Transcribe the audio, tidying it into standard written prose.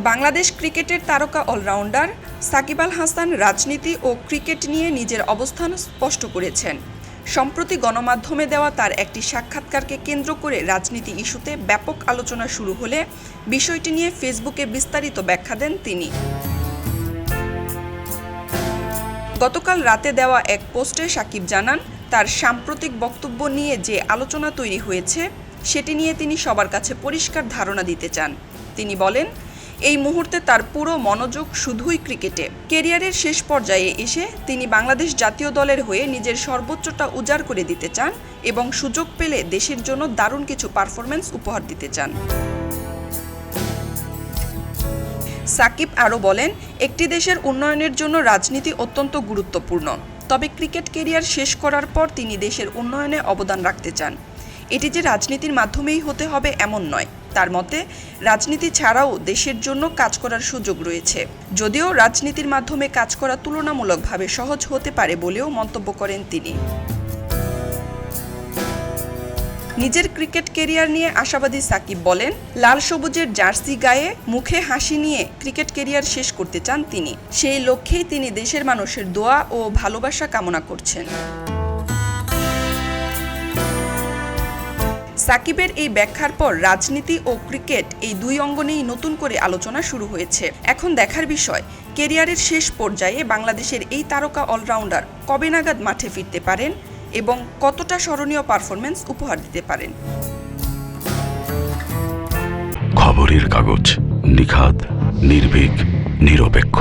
বাংলাদেশ ক্রিকেটের তারকা অলরাউন্ডার সাকিব আল হাসান রাজনীতি ও ক্রিকেট নিয়ে নিজের অবস্থান স্পষ্ট করেছেন। সম্প্রতি গণমাধ্যমে দেওয়া তার একটি সাক্ষাৎকারকে কেন্দ্র করে রাজনীতি ইস্যুতে ব্যাপক আলোচনা শুরু হলে বিষয়টি নিয়ে ফেসবুকে বিস্তারিত ব্যাখ্যা দেন তিনি। গতকাল রাতে দেওয়া এক পোস্টে সাকিব জানান, তার সাম্প্রতিক বক্তব্য নিয়ে যে আলোচনা তৈরি হয়েছে সেটি নিয়ে তিনি সবার কাছে পরিষ্কার ধারণা দিতে চান। তিনি বলেন, এই মুহূর্তে তার পুরো মনোযোগ শুধুই ক্রিকেটে। ক্যারিয়ারের শেষ পর্যায়ে এসে তিনি বাংলাদেশ জাতীয় দলের হয়ে নিজের সর্বোচ্চটা উজাড় করে দিতে চান এবং সুযোগ পেলে দেশের জন্য দারুণ কিছু পারফরম্যান্স উপহার দিতে চান। সাকিব আরও বলেন, একটি দেশের উন্নয়নের জন্য রাজনীতি অত্যন্ত গুরুত্বপূর্ণ, তবে ক্রিকেট ক্যারিয়ার শেষ করার পর তিনি দেশের উন্নয়নে অবদান রাখতে চান। এটি যে রাজনীতির মাধ্যমেই হতে হবে এমন নয়। তার মতে, রাজনীতি ছাড়াও দেশের জন্য কাজ করার সুযোগ রয়েছে, যদিও রাজনীতির মাধ্যমে কাজ করা তুলনামূলকভাবে সহজ হতে পারে বলেও মন্তব্য করেন তিনি। নিজের ক্রিকেট ক্যারিয়ার নিয়ে আশাবাদী সাকিব বলেন, লাল সবুজের জার্সি গায়ে মুখে হাসি নিয়ে ক্রিকেট ক্যারিয়ার শেষ করতে চান তিনি। সেই লক্ষ্যেই তিনি দেশের মানুষের দোয়া ও ভালোবাসা কামনা করছেন। সাকিবের এই ব্যাখ্যার পর রাজনীতি ও ক্রিকেট এই দুই অঙ্গনেই নতুন করে আলোচনা শুরু হয়েছে। এখন দেখার বিষয়, ক্যারিয়ারের শেষ পর্যায়ে বাংলাদেশের এই তারকা অলরাউন্ডার কবে নাগাদ মাঠে ফিরতে পারেন এবং কতটা স্মরণীয় পারফরম্যান্স উপহার দিতে পারেন। খবরের কাগজ, নিখাত, নির্ভীক, নিরপেক্ষ।